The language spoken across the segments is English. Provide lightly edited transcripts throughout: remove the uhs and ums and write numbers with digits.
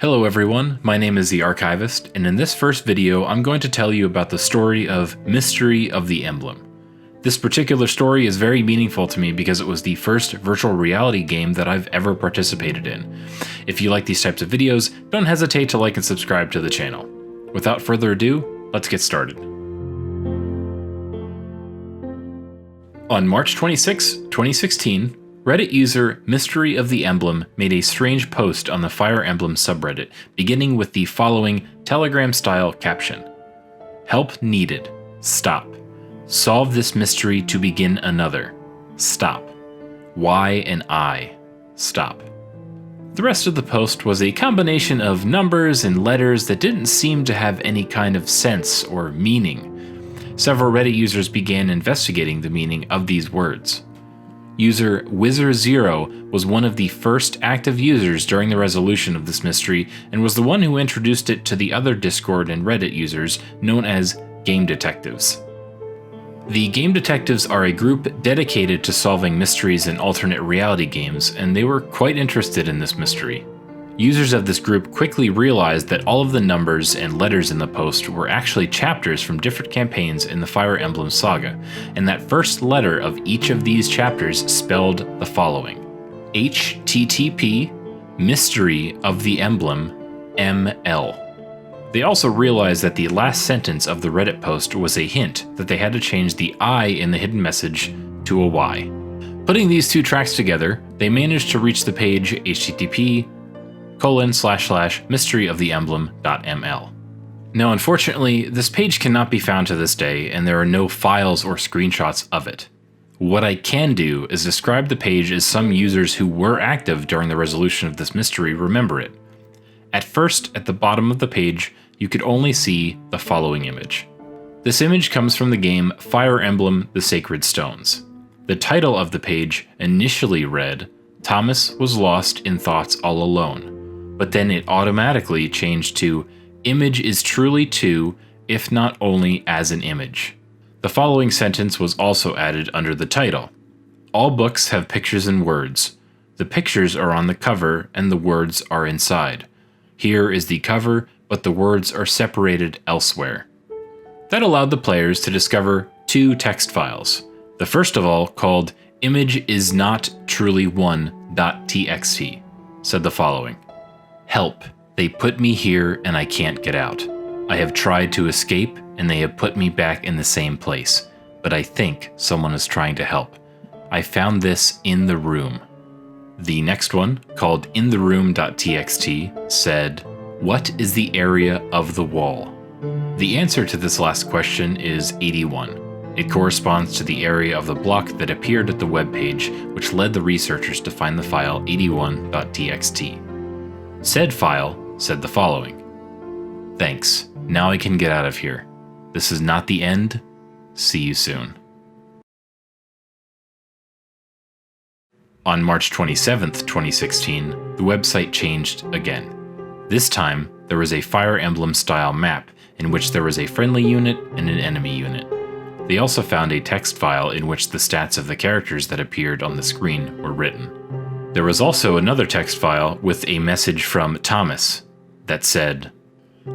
Hello everyone, my name is the Archivist, and in this first video I'm going to tell you about the story of Mystery of the Emblem. This particular story is very meaningful to me because it was the first virtual reality game that I've ever participated in. If you like these types of videos, don't hesitate to like and subscribe to the channel. Without further ado, let's get started. On March 26, 2016, Reddit user Mystery of the Emblem made a strange post on the Fire Emblem subreddit, beginning with the following Telegram-style caption. Help needed. Stop. Solve this mystery to begin another. Stop. Why and I. Stop. The rest of the post was a combination of numbers and letters that didn't seem to have any kind of sense or meaning. Several Reddit users began investigating the meaning of these words. User Wizzer0 was one of the first active users during the resolution of this mystery and was the one who introduced it to the other Discord and Reddit users known as Game Detectives. The Game Detectives are a group dedicated to solving mysteries in alternate reality games, and they were quite interested in this mystery. Users of this group quickly realized that all of the numbers and letters in the post were actually chapters from different campaigns in the Fire Emblem saga, and that first letter of each of these chapters spelled the following: HTTP Mystery of the Emblem ML. They also realized that the last sentence of the Reddit post was a hint that they had to change the I in the hidden message to a Y. Putting these two tracks together, they managed to reach the page http://mysteryoftheemblem.ml. Now unfortunately, this page cannot be found to this day, and there are no files or screenshots of it. What I can do is describe the page as some users who were active during the resolution of this mystery remember it. At first, at the bottom of the page, you could only see the following image. This image comes from the game Fire Emblem: The Sacred Stones. The title of the page initially read, "Thomas was lost in thoughts all alone," but then it automatically changed to, "Image is truly two, if not only as an image." The following sentence was also added under the title. "All books have pictures and words. The pictures are on the cover and the words are inside. Here is the cover, but the words are separated elsewhere." That allowed the players to discover two text files. The first of all, called "Image is not truly one.txt," said the following: "Help, they put me here and I can't get out. I have tried to escape and they have put me back in the same place, but I think someone is trying to help. I found this in the room." The next one, called intheroom.txt, said, "What is the area of the wall?" The answer to this last question is 81. It corresponds to the area of the block that appeared at the web page, which led the researchers to find the file 81.txt. Said file said the following: "Thanks, now I can get out of here. This is not the end. See you soon." On March 27, 2016, the website changed again. This time, there was a Fire Emblem-style map in which there was a friendly unit and an enemy unit. They also found a text file in which the stats of the characters that appeared on the screen were written. There was also another text file with a message from Thomas that said,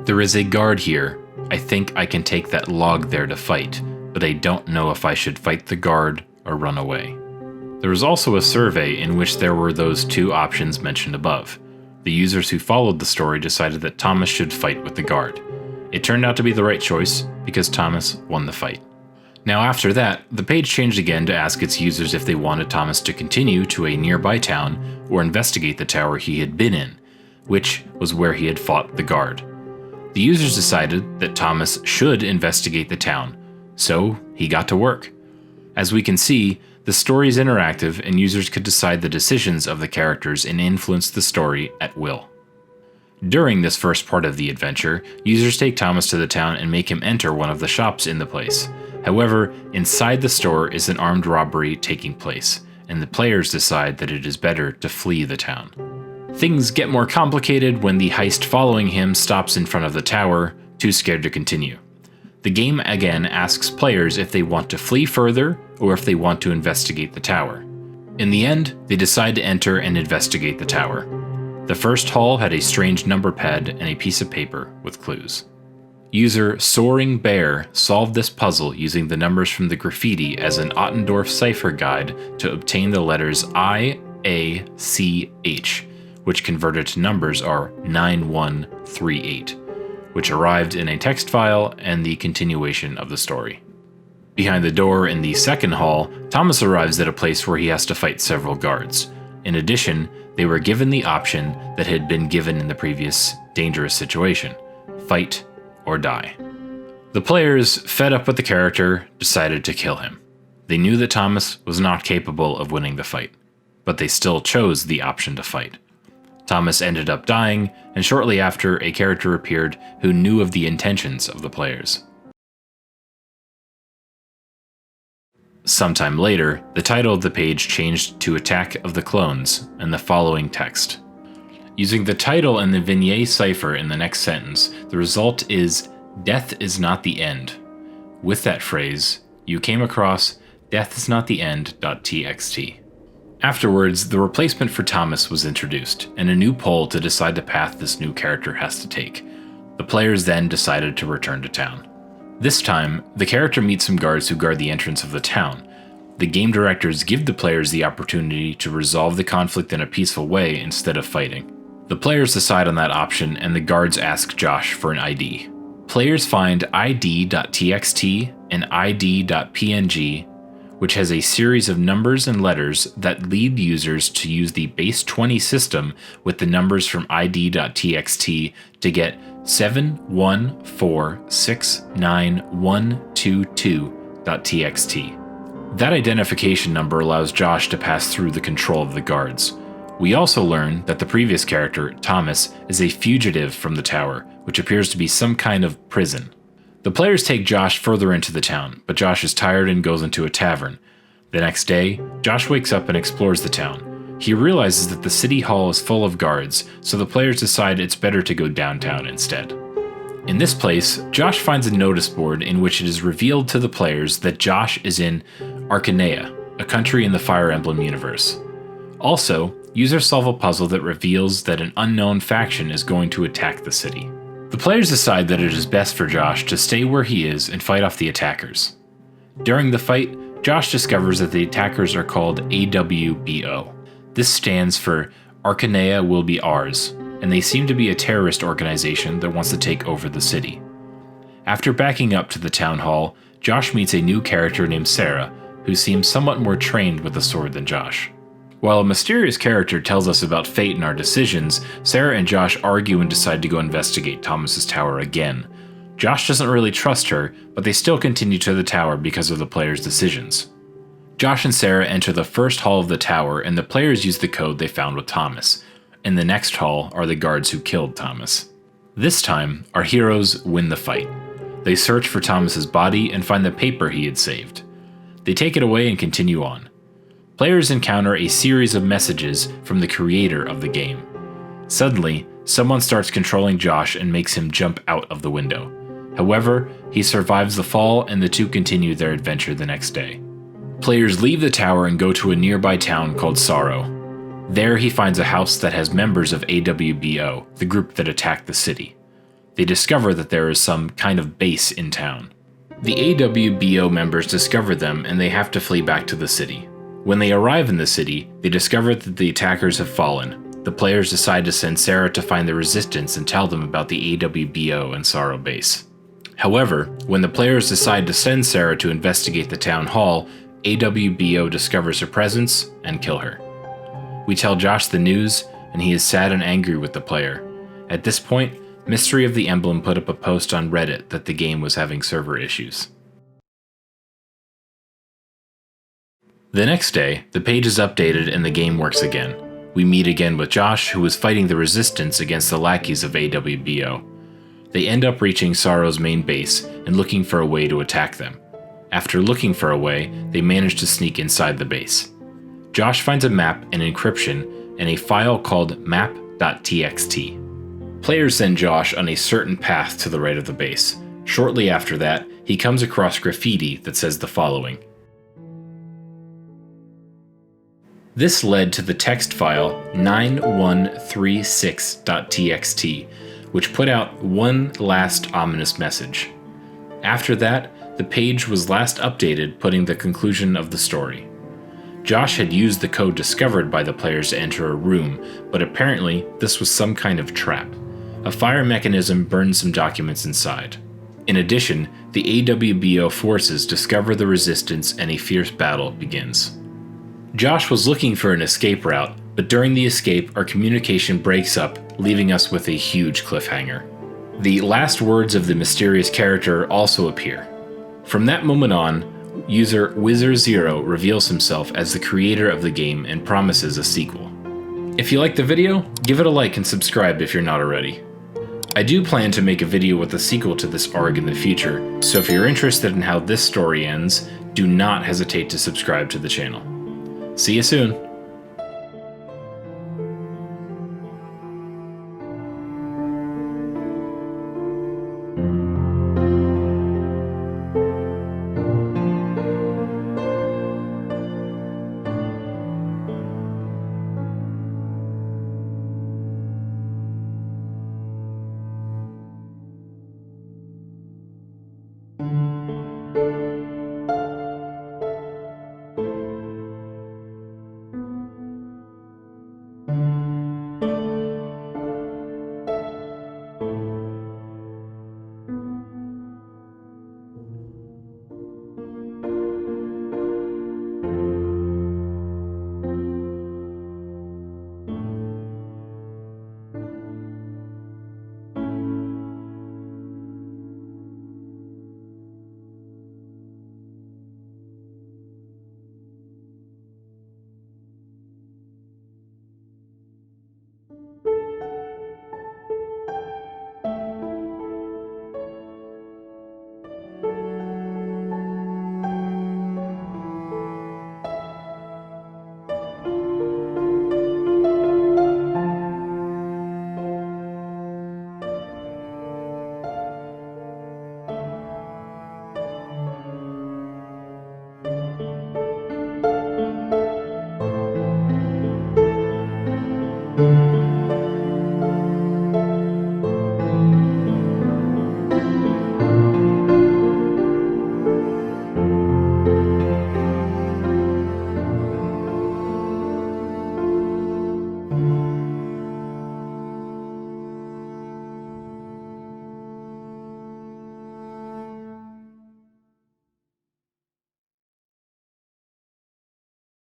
"There is a guard here. I think I can take that log there to fight, but I don't know if I should fight the guard or run away." There was also a survey in which there were those two options mentioned above. The users who followed the story decided that Thomas should fight with the guard. It turned out to be the right choice because Thomas won the fight. Now after that, the page changed again to ask its users if they wanted Thomas to continue to a nearby town or investigate the tower he had been in, which was where he had fought the guard. The users decided that Thomas should investigate the town, so he got to work. As we can see, the story is interactive and users could decide the decisions of the characters and influence the story at will. During this first part of the adventure, users take Thomas to the town and make him enter one of the shops in the place. However, inside the store is an armed robbery taking place, and the players decide that it is better to flee the town. Things get more complicated when the heist following him stops in front of the tower, too scared to continue. The game again asks players if they want to flee further or if they want to investigate the tower. In the end, they decide to enter and investigate the tower. The first hall had a strange number pad and a piece of paper with clues. User Soaring Bear solved this puzzle using the numbers from the graffiti as an Ottendorf cipher guide to obtain the letters I, A, C, H, which converted to numbers are 9138, which arrived in a text file and the continuation of the story. Behind the door in the second hall, Thomas arrives at a place where he has to fight several guards. In addition, they were given the option that had been given in the previous dangerous situation: fight or die. The players, fed up with the character, decided to kill him. They knew that Thomas was not capable of winning the fight, but they still chose the option to fight. Thomas ended up dying, and shortly after, a character appeared who knew of the intentions of the players. Sometime later, the title of the page changed to Attack of the Clones, and the following text. Using the title and the vignette cipher in the next sentence, the result is "Death is not the end." With that phrase, you came across "Death is not the end.txt. Afterwards, the replacement for Thomas was introduced, and a new poll to decide the path this new character has to take. The players then decided to return to town. This time, the character meets some guards who guard the entrance of the town. The game directors give the players the opportunity to resolve the conflict in a peaceful way instead of fighting. The players decide on that option, and the guards ask Josh for an ID. Players find id.txt and id.png, which has a series of numbers and letters that lead users to use the base 20 system with the numbers from id.txt to get 714692122.txt. That identification number allows Josh to pass through the control of the guards. We also learn that the previous character, Thomas, is a fugitive from the tower, which appears to be some kind of prison. The players take Josh further into the town, but Josh is tired and goes into a tavern. The next day, Josh wakes up and explores the town. He realizes that the city hall is full of guards, so the players decide it's better to go downtown instead. In this place, Josh finds a notice board in which it is revealed to the players that Josh is in Archanea, a country in the Fire Emblem universe. Also, users solve a puzzle that reveals that an unknown faction is going to attack the city. The players decide that it is best for Josh to stay where he is and fight off the attackers. During the fight, Josh discovers that the attackers are called AWBO. This stands for Archanea Will Be Ours, and they seem to be a terrorist organization that wants to take over the city. After backing up to the town hall, Josh meets a new character named Sarah, who seems somewhat more trained with the sword than Josh. While a mysterious character tells us about fate and our decisions, Sarah and Josh argue and decide to go investigate Thomas's tower again. Josh doesn't really trust her, but they still continue to the tower because of the players' decisions. Josh and Sarah enter the first hall of the tower, and the players use the code they found with Thomas. In the next hall are the guards who killed Thomas. This time, our heroes win the fight. They search for Thomas's body and find the paper he had saved. They take it away and continue on. Players encounter a series of messages from the creator of the game. Suddenly, someone starts controlling Josh and makes him jump out of the window. However, he survives the fall and the two continue their adventure the next day. Players leave the tower and go to a nearby town called Sorrow. There he finds a house that has members of AWBO, the group that attacked the city. They discover that there is some kind of base in town. The AWBO members discover them and they have to flee back to the city. When they arrive in the city, they discover that the attackers have fallen. The players decide to send Sarah to find the resistance and tell them about the AWBO and Sorrow base. However, when the players decide to send Sarah to investigate the town hall, AWBO discovers her presence and kill her. We tell Josh the news, and he is sad and angry with the player. At this point, Mystery of the Emblem put up a post on Reddit that the game was having server issues. The next day, the page is updated and the game works again. We meet again with Josh, who is fighting the resistance against the lackeys of AWBO. They end up reaching Sorrow's main base and looking for a way to attack them. After looking for a way, they manage to sneak inside the base. Josh finds a map and encryption and a file called map.txt. Players send Josh on a certain path to the right of the base. Shortly after that, he comes across graffiti that says the following: This led to the text file 9136.txt, which put out one last ominous message. After that, the page was last updated, putting the conclusion of the story. Josh had used the code discovered by the players to enter a room, but apparently this was some kind of trap. A fire mechanism burned some documents inside. In addition, the AWBO forces discover the resistance and a fierce battle begins. Josh was looking for an escape route, but during the escape, our communication breaks up, leaving us with a huge cliffhanger. The last words of the mysterious character also appear. From that moment on, user Wizard0 reveals himself as the creator of the game and promises a sequel. If you liked the video, give it a like and subscribe if you're not already. I do plan to make a video with a sequel to this ARG in the future, so if you're interested in how this story ends, do not hesitate to subscribe to the channel. See you soon!